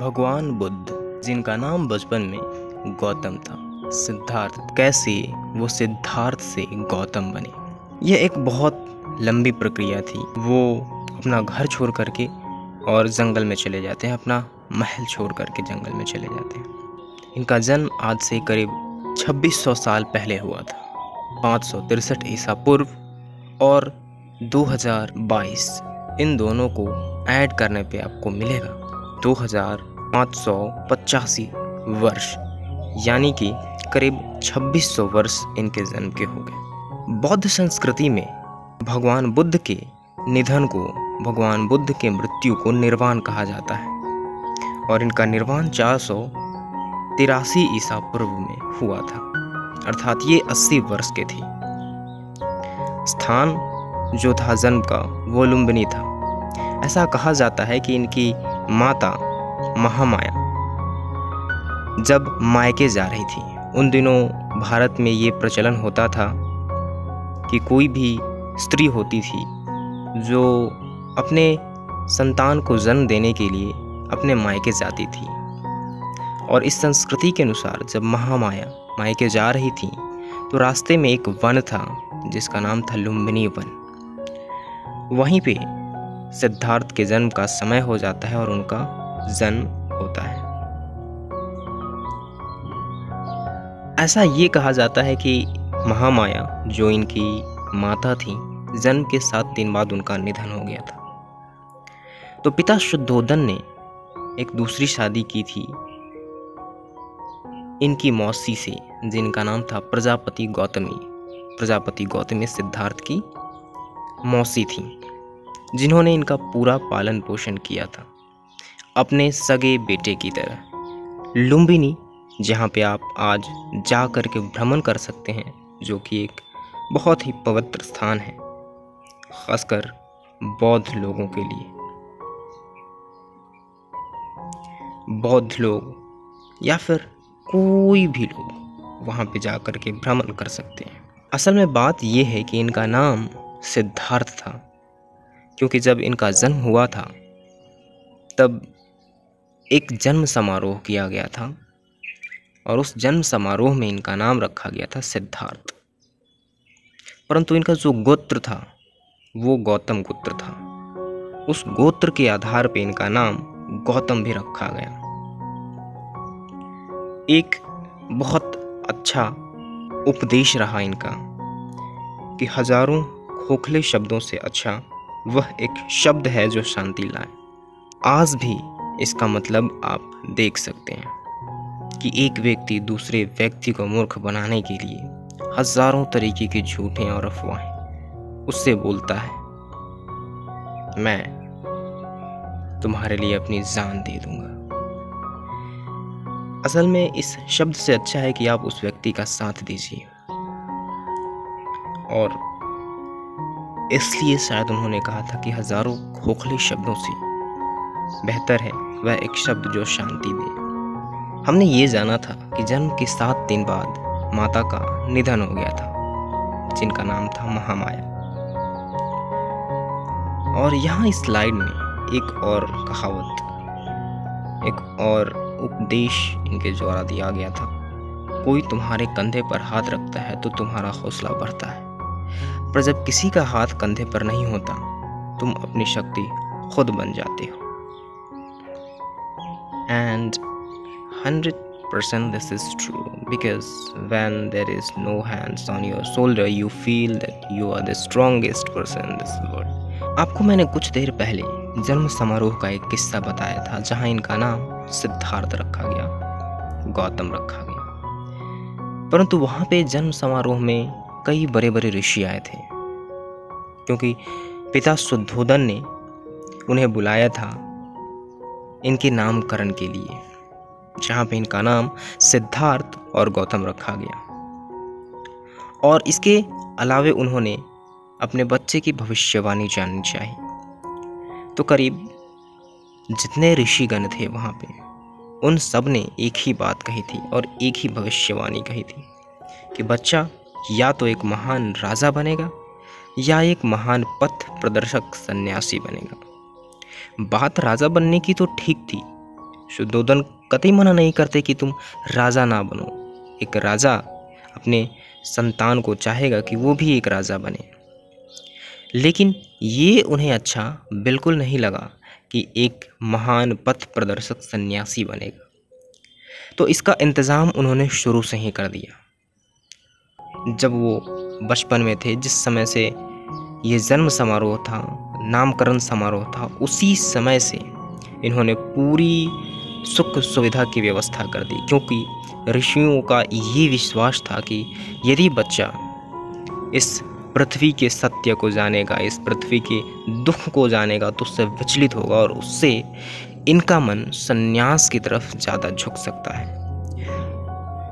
भगवान बुद्ध, जिनका नाम बचपन में गौतम था, सिद्धार्थ, कैसे वो सिद्धार्थ से गौतम बने। यह एक बहुत लंबी प्रक्रिया थी। वो अपना घर छोड़ करके और जंगल में चले जाते हैं, अपना महल छोड़ करके जंगल में चले जाते हैं। इनका जन्म आज से करीब 2600 साल पहले हुआ था, 563 ईसा पूर्व और 2022। इन दोनों को ऐड करने पे आपको मिलेगा 2585 वर्ष, यानी कि करीब 2600 वर्ष इनके जन्म के हो गए। बौद्ध संस्कृति में भगवान बुद्ध के निधन को, भगवान बुद्ध के मृत्यु को निर्वाण कहा जाता है और इनका निर्वाण 483 ईसा पूर्व में हुआ था, अर्थात ये 80 वर्ष के थे। स्थान जो था जन्म का वो लुम्बिनी था। ऐसा कहा जाता है कि इनकी माता महामाया जब मायके जा रही थी, उन दिनों भारत में ये प्रचलन होता था कि कोई भी स्त्री होती थी जो अपने संतान को जन्म देने के लिए अपने मायके जाती थी। और इस संस्कृति के अनुसार जब महामाया मायके जा रही थी तो रास्ते में एक वन था जिसका नाम था लुम्बिनी वन। वहीं पे सिद्धार्थ के जन्म का समय हो जाता है और उनका जन्म होता है। ऐसा ये कहा जाता है कि महामाया जो इनकी माता थी, जन्म के 7 दिन बाद उनका निधन हो गया था। तो पिता शुद्धोदन ने एक दूसरी शादी की थी इनकी मौसी से, जिनका नाम था प्रजापति गौतमी। प्रजापति गौतमी सिद्धार्थ की मौसी थी, जिन्होंने इनका पूरा पालन पोषण किया था अपने सगे बेटे की तरह। लुम्बिनी, जहाँ पे आप आज जा कर के भ्रमण कर सकते हैं, जो कि एक बहुत ही पवित्र स्थान है, खासकर बौद्ध लोगों के लिए। बौद्ध लोग या फिर कोई भी लोग वहाँ पे जा कर के भ्रमण कर सकते हैं। असल में बात यह है कि इनका नाम सिद्धार्थ था क्योंकि जब इनका जन्म हुआ था तब एक जन्म समारोह किया गया था और उस जन्म समारोह में इनका नाम रखा गया था सिद्धार्थ। परंतु इनका जो गोत्र था वो गौतम गोत्र था। उस गोत्र के आधार पर इनका नाम गौतम भी रखा गया। एक बहुत अच्छा उपदेश रहा इनका कि हजारों खोखले शब्दों से अच्छा वह एक शब्द है जो शांति लाए। आज भी इसका मतलब आप देख सकते हैं कि एक व्यक्ति दूसरे व्यक्ति को मूर्ख बनाने के लिए हजारों तरीके के झूठे और अफवाहें उससे बोलता है, मैं तुम्हारे लिए अपनी जान दे दूंगा। असल में इस शब्द से अच्छा है कि आप उस व्यक्ति का साथ दीजिए, और इसलिए शायद उन्होंने कहा था कि हजारों खोखले शब्दों से बेहतर है वह एक शब्द जो शांति दे। हमने ये जाना था कि जन्म के 7 दिन बाद माता का निधन हो गया था, जिनका नाम था महामाया। और यहाँ इस स्लाइड में एक और कहावत, एक और उपदेश इनके द्वारा दिया गया था, कोई तुम्हारे कंधे पर हाथ रखता है तो तुम्हारा हौसला बढ़ता है, पर जब किसी का हाथ कंधे पर नहीं होता तुम अपनी शक्ति खुद बन जाते हो। And 100% this is true, because when there is no hands on your shoulder you feel that you are the strongest person in this world. आपको मैंने कुछ देर पहले जन्म समारोह का एक किस्सा बताया था जहां इनका नाम सिद्धार्थ रखा गया, गौतम रखा गया। परंतु वहां पे जन्म समारोह में कई बड़े बड़े ऋषि आए थे, क्योंकि पिता शुद्धोदन ने उन्हें बुलाया था इनके नामकरण के लिए, जहाँ पे इनका नाम सिद्धार्थ और गौतम रखा गया। और इसके अलावे उन्होंने अपने बच्चे की भविष्यवाणी जाननी चाहिए। तो करीब जितने ऋषिगण थे वहाँ पे, उन सब ने एक ही बात कही थी और एक ही भविष्यवाणी कही थी कि बच्चा या तो एक महान राजा बनेगा या एक महान पथ प्रदर्शक सन्यासी बनेगा। बात राजा बनने की तो ठीक थी, शुद्धोधन कतई मना नहीं करते कि तुम राजा ना बनो। एक राजा अपने संतान को चाहेगा कि वो भी एक राजा बने, लेकिन ये उन्हें अच्छा बिल्कुल नहीं लगा कि एक महान पथ प्रदर्शक सन्यासी बनेगा। तो इसका इंतज़ाम उन्होंने शुरू से ही कर दिया। जब वो बचपन में थे, जिस समय से ये जन्म समारोह था, नामकरण समारोह था, उसी समय से इन्होंने पूरी सुख सुविधा की व्यवस्था कर दी, क्योंकि ऋषियों का ये विश्वास था कि यदि बच्चा इस पृथ्वी के सत्य को जानेगा, इस पृथ्वी के दुख को जानेगा, तो उससे विचलित होगा और उससे इनका मन संन्यास की तरफ ज़्यादा झुक सकता है।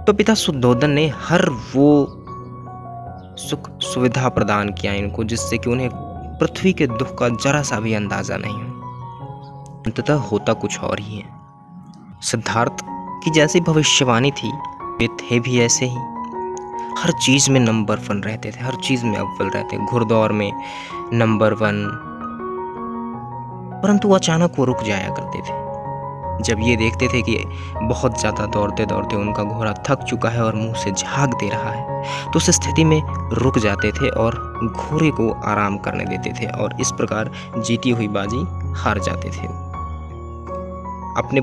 तो पिता शुद्धोधन ने हर वो सुख सुविधा प्रदान किया इनको, जिससे कि उन्हें पृथ्वी के दुख का जरा सा भी अंदाजा नहीं हो। अंततः होता कुछ और ही है। सिद्धार्थ की जैसी भविष्यवाणी थी, वे थे भी ऐसे ही। हर चीज़ में नंबर 1 रहते थे, हर चीज़ में अव्वल रहते, घुड़दौड़ में नंबर 1। परंतु अचानक वो रुक जाया करते थे। जब ये देखते थे कि बहुत ज़्यादा दौड़ते दौड़ते उनका घोड़ा थक चुका है और मुंह से झाग दे रहा है, तो उस स्थिति में रुक जाते थे और घोड़े को आराम करने देते थे, और इस प्रकार जीती हुई बाजी हार जाते थे। आपने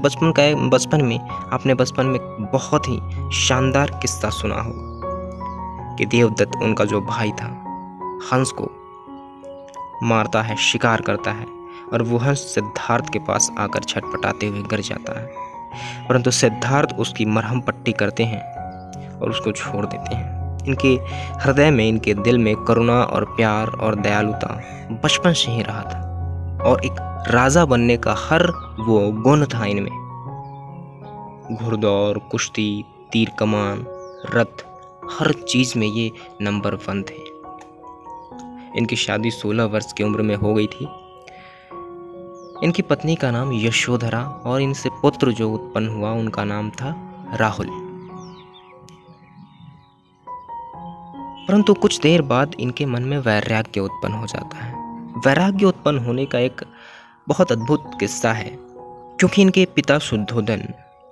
बचपन में बहुत ही शानदार किस्सा सुना होगा कि देवदत्त, उनका जो भाई था, हंस को मारता है, शिकार करता है, और वो हंस सिद्धार्थ के पास आकर छटपटाते हुए गिर जाता है। परंतु सिद्धार्थ उसकी मरहम पट्टी करते हैं और उसको छोड़ देते हैं। इनके हृदय में, इनके दिल में करुणा और प्यार और दयालुता बचपन से ही रहा था, और एक राजा बनने का हर वो गुण था इनमें। घुड़दौड़, कुश्ती, तीर कमान, रथ, हर चीज में ये नंबर 1 थे। इनकी शादी 16 वर्ष की उम्र में हो गई थी। इनकी पत्नी का नाम यशोधरा, और इनसे पुत्र जो उत्पन्न हुआ उनका नाम था राहुल। परंतु कुछ देर बाद इनके मन में वैराग्य उत्पन्न हो जाता है। वैराग्य उत्पन्न होने का एक बहुत अद्भुत किस्सा है, क्योंकि इनके पिता शुद्धोधन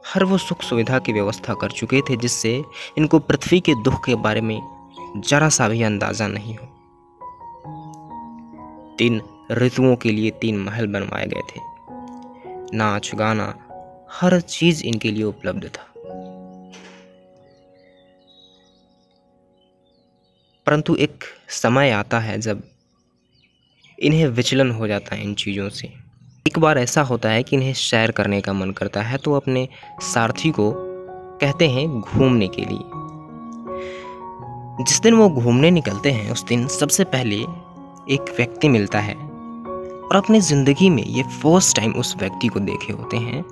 हर वो सुख सुविधा की व्यवस्था कर चुके थे जिससे इनको पृथ्वी के दुख के बारे में जरा सा भी अंदाजा नहीं हो। 3 ऋतुओं के लिए 3 महल बनवाए गए थे। नाच गाना, हर चीज इनके लिए उपलब्ध था। परंतु एक समय आता है जब इन्हें विचलन हो जाता है इन चीज़ों से। एक बार ऐसा होता है कि इन्हें सैर करने का मन करता है, तो अपने सारथी को कहते हैं घूमने के लिए। जिस दिन वो घूमने निकलते हैं, उस दिन सबसे पहले एक व्यक्ति मिलता है, और अपनी ज़िंदगी में ये फर्स्ट टाइम उस व्यक्ति को देखे होते हैं।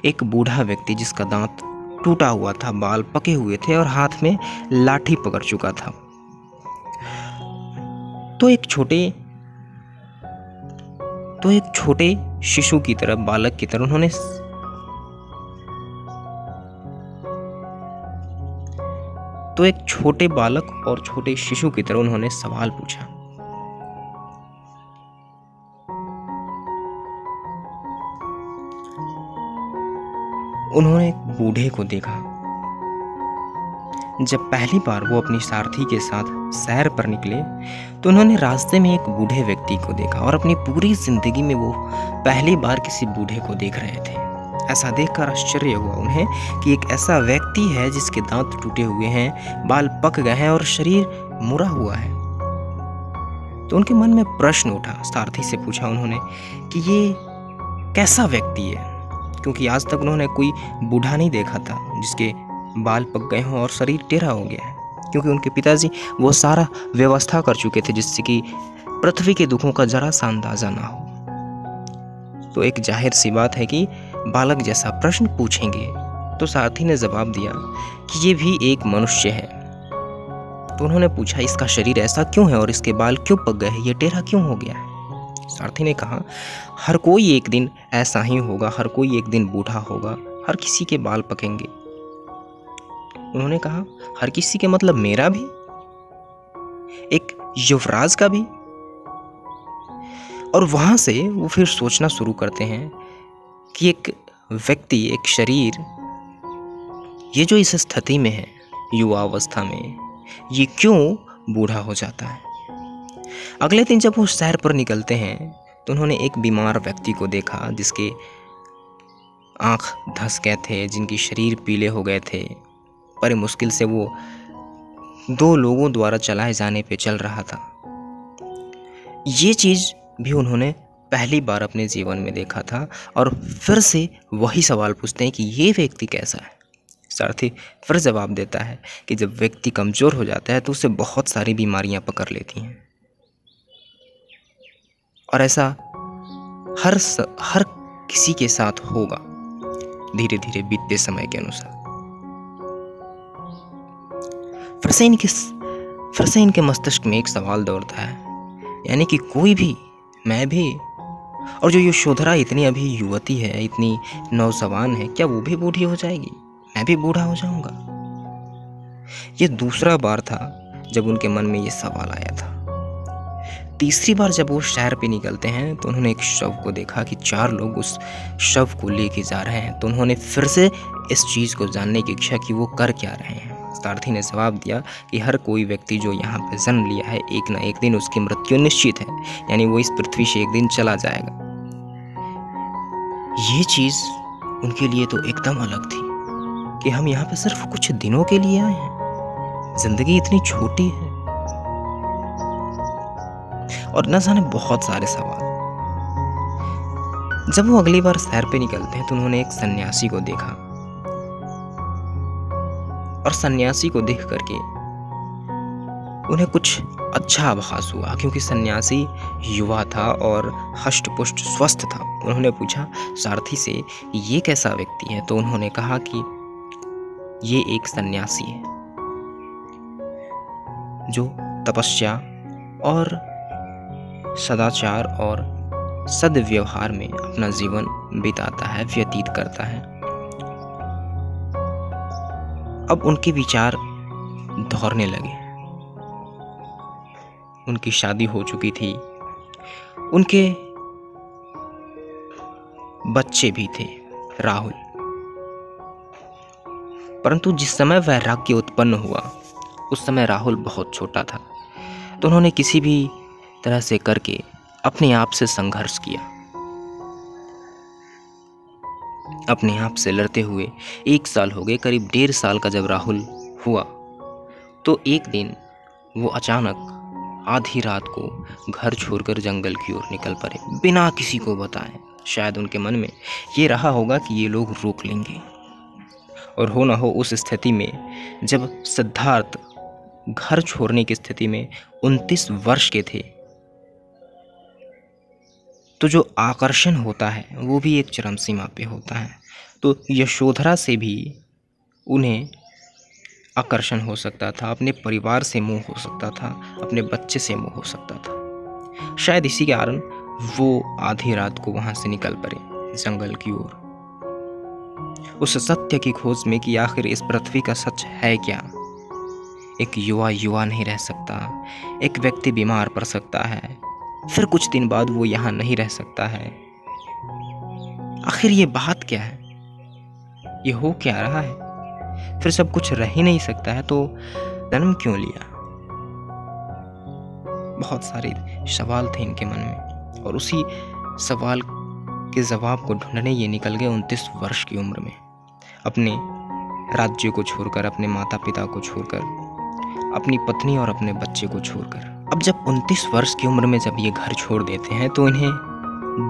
एक बूढ़ा व्यक्ति जिसका दांत टूटा हुआ था, बाल पके हुए थे और हाथ में लाठी पकड़ चुका था। तो एक छोटे शिशु की तरह, बालक की तरह उन्होंने एक छोटे बालक और छोटे शिशु की तरह उन्होंने सवाल पूछा। उन्होंने एक बूढ़े को देखा। जब पहली बार वो अपनी सारथी के साथ सैर पर निकले, तो उन्होंने रास्ते में एक बूढ़े व्यक्ति को देखा, और अपनी पूरी जिंदगी में वो पहली बार किसी बूढ़े को देख रहे थे। ऐसा देखकर आश्चर्य हुआ उन्हें कि एक ऐसा व्यक्ति है जिसके दांत टूटे हुए हैं, बाल पक गए हैं और शरीर मुड़ा हुआ है। तो उनके मन में प्रश्न उठा। सारथी से पूछा उन्होंने कि ये कैसा व्यक्ति है, क्योंकि आज तक उन्होंने कोई बूढ़ा नहीं देखा था जिसके बाल पक गए हों और शरीर टेढ़ा हो गया है, क्योंकि उनके पिताजी वो सारा व्यवस्था कर चुके थे जिससे कि पृथ्वी के दुखों का जरा सा अंदाजा ना हो। तो एक जाहिर सी बात है कि बालक जैसा प्रश्न पूछेंगे। तो सारथी ने जवाब दिया कि ये भी एक मनुष्य है। तो उन्होंने पूछा, इसका शरीर ऐसा क्यों है और इसके बाल क्यों पक गए हैं, ये टेढ़ा क्यों हो गया है? सारथी ने कहा, हर कोई एक दिन ऐसा ही होगा, हर कोई एक दिन बूढ़ा होगा, हर किसी के बाल पकेंगे। उन्होंने कहा, हर किसी के मतलब मेरा भी, एक युवराज का भी? और वहां से वो फिर सोचना शुरू करते हैं कि एक व्यक्ति, एक शरीर, ये जो इस स्थिति में है युवा अवस्था में, ये क्यों बूढ़ा हो जाता है। अगले दिन जब वो सैर पर निकलते हैं तो उन्होंने एक बीमार व्यक्ति को देखा जिसके आँख धंस गए थे, जिनकी शरीर पीले हो गए थे। बड़े मुश्किल से वो 2 लोगों द्वारा चलाए जाने पे चल रहा था। ये चीज़ भी उन्होंने पहली बार अपने जीवन में देखा था और फिर से वही सवाल पूछते हैं कि ये व्यक्ति कैसा है। सारथी फिर जवाब देता है कि जब व्यक्ति कमज़ोर हो जाता है तो उसे बहुत सारी बीमारियां पकड़ लेती हैं और ऐसा हर किसी के साथ होगा धीरे धीरे बीतते समय के अनुसार। फिर से इनके मस्तिष्क में एक सवाल दौड़ता है, यानी कि कोई भी, मैं भी, और जो यशोधरा इतनी अभी युवती है, इतनी नौजवान है, क्या वो भी बूढ़ी हो जाएगी? मैं भी बूढ़ा हो जाऊंगा? ये दूसरा बार था जब उनके मन में ये सवाल आया था। तीसरी बार जब वो शहर पे निकलते हैं तो उन्होंने एक शव को देखा कि 4 लोग उस शव को लेके जा रहे हैं। तो उन्होंने फिर से इस चीज़ को जानने की इच्छा कि वो कर क्या रहे हैं। सारथी ने जवाब दिया कि हर कोई व्यक्ति जो यहाँ पे जन्म लिया है, एक ना एक दिन उसकी मृत्यु निश्चित है, यानी वो इस पृथ्वी से एक दिन चला जाएगा। ये चीज़ उनके लिए तो एकदम अलग थी कि हम यहाँ पे सिर्फ कुछ दिनों के लिए आए हैं, जिंदगी इतनी छोटी है, और न जाने बहुत सारे सवाल। जब वो अगली बार सैर पे निकलते हैं तो उन्होंने एक सन्यासी को देखा और सन्यासी को देख करके उन्हें कुछ अच्छा आभास हुआ, क्योंकि सन्यासी युवा था और हष्ट पुष्ट स्वस्थ था। उन्होंने पूछा सारथी से ये कैसा व्यक्ति है, तो उन्होंने कहा कि ये एक सन्यासी है जो तपस्या और सदाचार और सद्व्यवहार में अपना जीवन बिताता है, व्यतीत करता है। अब उनके विचार दौड़ने लगे। उनकी शादी हो चुकी थी, उनके बच्चे भी थे, राहुल। परंतु जिस समय वैराग्य उत्पन्न हुआ उस समय राहुल बहुत छोटा था। तो उन्होंने किसी भी तरह से करके अपने आप से संघर्ष किया। अपने आप से लड़ते हुए 1 साल हो गए, करीब 1.5 साल का जब राहुल हुआ तो एक दिन वो अचानक आधी रात को घर छोड़कर जंगल की ओर निकल पड़े, बिना किसी को बताए। शायद उनके मन में ये रहा होगा कि ये लोग रोक लेंगे, और हो ना हो उस स्थिति में जब सिद्धार्थ घर छोड़ने की स्थिति में 29 वर्ष के थे, तो जो आकर्षण होता है वो भी एक चरम सीमा पे होता है। तो यशोधरा से भी उन्हें आकर्षण हो सकता था, अपने परिवार से मोह हो सकता था, अपने बच्चे से मोह हो सकता था। शायद इसी के कारण वो आधी रात को वहां से निकल पड़े जंगल की ओर, उस सत्य की खोज में कि आखिर इस पृथ्वी का सच है क्या। एक युवा नहीं रह सकता, एक व्यक्ति बीमार पड़ सकता है, फिर कुछ दिन बाद वो यहाँ नहीं रह सकता है। आखिर ये बात क्या है, ये हो क्या रहा है। फिर सब कुछ रह ही नहीं सकता है तो जन्म क्यों लिया। बहुत सारे सवाल थे इनके मन में, और उसी सवाल के जवाब को ढूंढने ये निकल गए 29 वर्ष की उम्र में, अपने राज्य को छोड़कर, अपने माता पिता को छोड़कर, अपनी पत्नी और अपने बच्चे को छोड़कर। अब जब 29 वर्ष की उम्र में जब ये घर छोड़ देते हैं तो इन्हें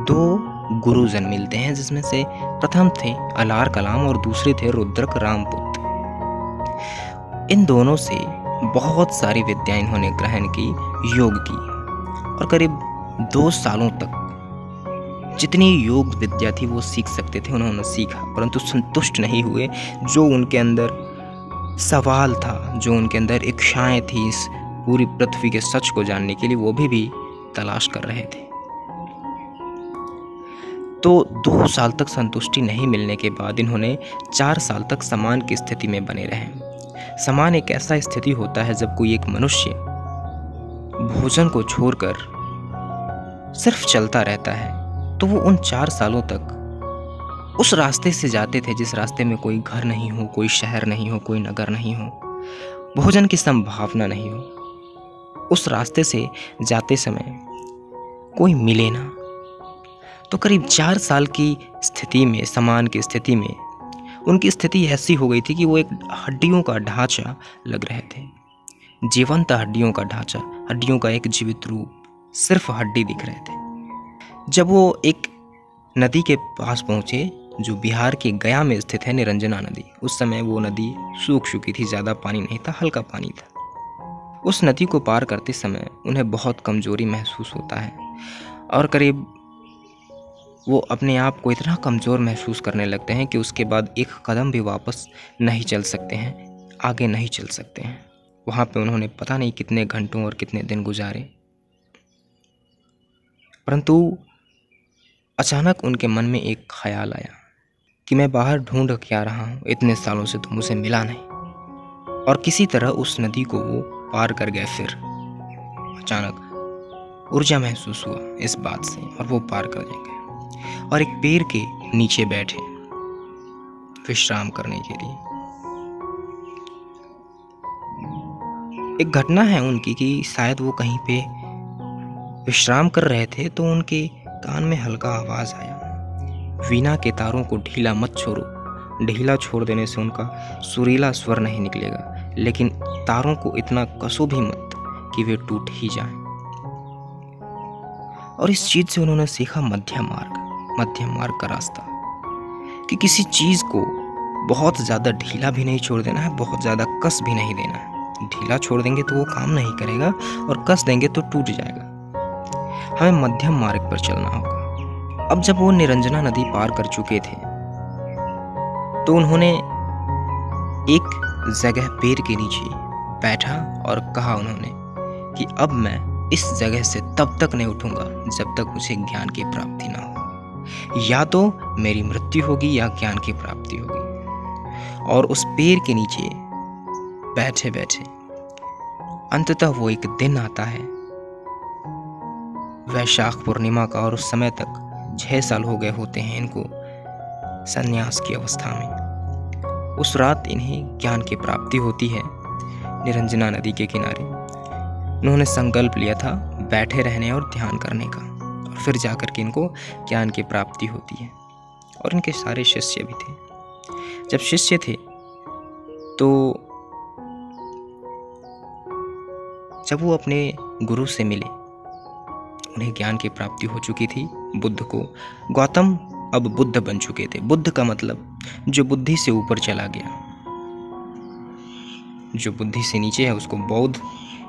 2 गुरुजन मिलते हैं, जिसमें से प्रथम थे अलार कलाम और दूसरे थे रुद्रक रामपुत्र। इन दोनों से बहुत सारी विद्या इन्होंने ग्रहण की, योग की, और करीब 2 सालों तक जितनी योग विद्या थी वो सीख सकते थे उन्होंने सीखा, परंतु संतुष्ट नहीं हुए। जो उनके अंदर सवाल था, जो उनके अंदर इच्छाएं थी इस पूरी पृथ्वी के सच को जानने के लिए, वो भी तलाश कर रहे थे। तो 2 साल तक संतुष्टि नहीं मिलने के बाद इन्होंने 4 साल तक समान की स्थिति में बने रहे। समान एक ऐसा स्थिति होता है जब कोई एक मनुष्य भोजन को छोड़कर सिर्फ चलता रहता है, तो वो उन 4 सालों तक उस रास्ते से जाते थे जिस रास्ते में कोई घर नहीं हो, कोई शहर नहीं हो, कोई नगर नहीं हो, भोजन की संभावना नहीं हो। उस रास्ते से जाते समय कोई मिले ना। तो करीब 4 साल की स्थिति में, समान की स्थिति में, उनकी स्थिति ऐसी हो गई थी कि वो एक हड्डियों का ढांचा लग रहे थे, जीवंत हड्डियों का ढांचा, हड्डियों का एक जीवित रूप, सिर्फ हड्डी दिख रहे थे। जब वो एक नदी के पास पहुंचे जो बिहार के गया में स्थित है, निरंजना नदी। उस समय वो नदी सूख चुकी थी, ज़्यादा पानी नहीं था, हल्का पानी था। उस नदी को पार करते समय उन्हें बहुत कमज़ोरी महसूस होता है और करीब वो अपने आप को इतना कमज़ोर महसूस करने लगते हैं कि उसके बाद एक कदम भी वापस नहीं चल सकते हैं, आगे नहीं चल सकते हैं। वहाँ पे उन्होंने पता नहीं कितने घंटों और कितने दिन गुजारे, परंतु अचानक उनके मन में एक ख्याल आया कि मैं बाहर ढूंढ क्या रहा हूँ, इतने सालों से तो मुझे मिला नहीं। और किसी तरह उस नदी को वो पार कर गए। फिर अचानक ऊर्जा महसूस हुआ इस बात से और वो पार कर गए और एक पेड़ के नीचे बैठे विश्राम करने के लिए। एक घटना है उनकी कि शायद वो कहीं पे विश्राम कर रहे थे तो उनके कान में हल्का आवाज आया, वीणा के तारों को ढीला मत छोड़ो। ढीला छोड़ देने से उनका सुरीला स्वर नहीं निकलेगा, लेकिन तारों को इतना कसो भी मत कि वे टूट ही जाएं। और इस चीज से उन्होंने सीखा मध्यम मार्ग का रास्ता, कि किसी चीज को बहुत ज्यादा ढीला भी नहीं छोड़ देना है, बहुत ज्यादा कस भी नहीं देना है। ढीला छोड़ देंगे तो वो काम नहीं करेगा और कस देंगे तो टूट जाएगा। हमें मध्यम मार्ग पर चलना होगा। अब जब वो निरंजना नदी पार कर चुके थे तो उन्होंने एक जगह पेड़ के नीचे बैठा और कहा उन्होंने कि अब मैं इस जगह से तब तक नहीं उठूंगा जब तक मुझे ज्ञान की प्राप्ति ना हो। या तो मेरी मृत्यु होगी या ज्ञान की प्राप्ति होगी। और उस पेड़ के नीचे बैठे बैठे अंततः वो एक दिन आता है, वैशाख पूर्णिमा का, और उस समय तक 6 साल हो गए होते हैं इनको संन्यास की अवस्था में। उस रात इन्हें ज्ञान की प्राप्ति होती है निरंजना नदी के किनारे। उन्होंने संकल्प लिया था बैठे रहने और ध्यान करने का, और फिर जाकर के इनको ज्ञान की प्राप्ति होती है। और इनके सारे शिष्य भी थे। जब शिष्य थे तो जब वो अपने गुरु से मिले, उन्हें ज्ञान की प्राप्ति हो चुकी थी। बुद्ध को, गौतम अब बुद्ध बन चुके थे। बुद्ध का मतलब जो बुद्धि से ऊपर चला गया, जो बुद्धि से नीचे है उसको बौद्ध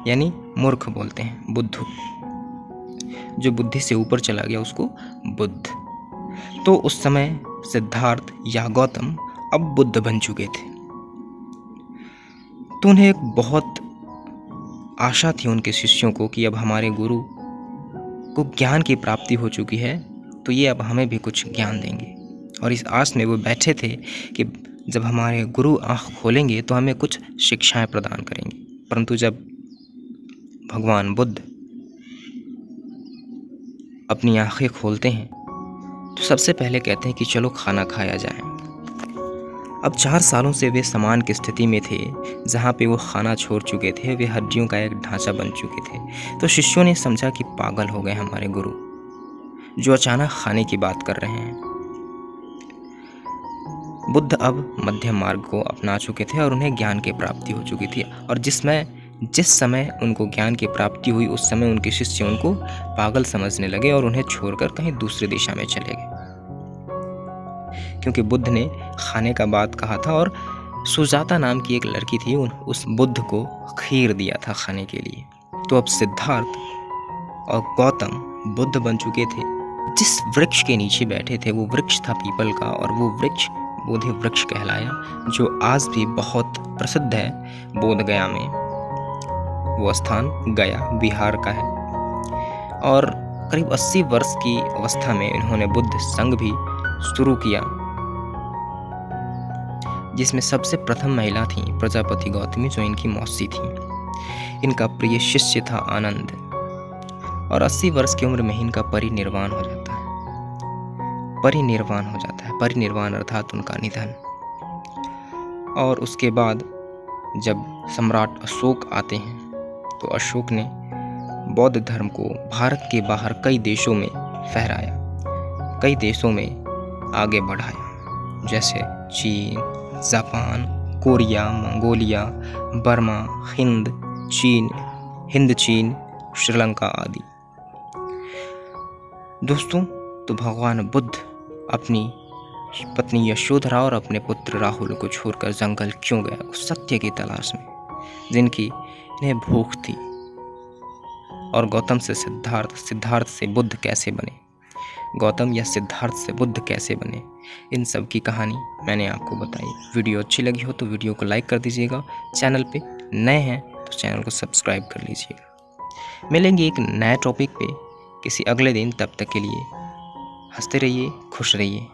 यानी मूर्ख बोलते हैं, बुद्धू। जो बुद्धि से ऊपर चला गया उसको बुद्ध। तो उस समय सिद्धार्थ या गौतम अब बुद्ध बन चुके थे। तो उन्हें एक बहुत आशा थी उनके शिष्यों को कि अब हमारे गुरु को ज्ञान की प्राप्ति हो चुकी है तो ये अब हमें भी कुछ ज्ञान देंगे। और इस आस में वो बैठे थे कि जब हमारे गुरु आँख खोलेंगे तो हमें कुछ शिक्षाएं प्रदान करेंगे। परंतु जब भगवान बुद्ध अपनी आंखें खोलते हैं तो सबसे पहले कहते हैं कि चलो खाना खाया जाए। अब 4 सालों से वे समान की स्थिति में थे जहाँ पे वो खाना छोड़ चुके थे, वे हड्डियों का एक ढांचा बन चुके थे। तो शिष्यों ने समझा कि पागल हो गए हमारे गुरु, जो अचानक खाने की बात कर रहे हैं। बुद्ध अब मध्यम मार्ग को अपना चुके थे और उन्हें ज्ञान की प्राप्ति हो चुकी थी। और जिस समय उनको ज्ञान की प्राप्ति हुई उस समय उनके शिष्य उनको पागल समझने लगे और उन्हें छोड़कर कहीं दूसरी दिशा में चले गए, क्योंकि बुद्ध ने खाने का बात कहा था और सुजाता नाम की एक लड़की थी, उस बुद्ध को खीर दिया था खाने के लिए। तो अब सिद्धार्थ और गौतम बुद्ध बन चुके थे। जिस वृक्ष के नीचे बैठे थे वो वृक्ष था पीपल का, और वो वृक्ष बोधि वृक्ष कहलाया, जो आज भी बहुत प्रसिद्ध है बोध गया में। वो स्थान गया बिहार का है। और करीब 80 वर्ष की अवस्था में इन्होंने बुद्ध संघ भी शुरू किया, जिसमें सबसे प्रथम महिला थी प्रजापति गौतमी, जो इनकी मौसी थी। इनका प्रिय शिष्य था आनंद। और 80 वर्ष की उम्र में इनका परिनिर्वाण हो जाता है। परिनिर्वाण अर्थात उनका निधन। और उसके बाद जब सम्राट अशोक आते हैं तो अशोक ने बौद्ध धर्म को भारत के बाहर कई देशों में फहराया, कई देशों में आगे बढ़ाया, जैसे चीन, Japan, Korea, Mongolia, Burma, Hind चीन, श्रीलंका आदि। दोस्तों, तो भगवान बुद्ध अपनी पत्नी यशोधरा और अपने पुत्र राहुल को छोड़कर जंगल क्यों गया? उस सत्य की तलाश में जिनकी इन्हें भूख थी। और गौतम से सिद्धार्थ, सिद्धार्थ से बुद्ध कैसे बने, गौतम या सिद्धार्थ से बुद्ध कैसे बने, इन सब की कहानी मैंने आपको बताई। वीडियो अच्छी लगी हो तो वीडियो को लाइक कर दीजिएगा। चैनल पे नए हैं तो चैनल को सब्सक्राइब कर लीजिएगा। मिलेंगे एक नए टॉपिक पे किसी अगले दिन। तब तक के लिए हंसते रहिए, खुश रहिए।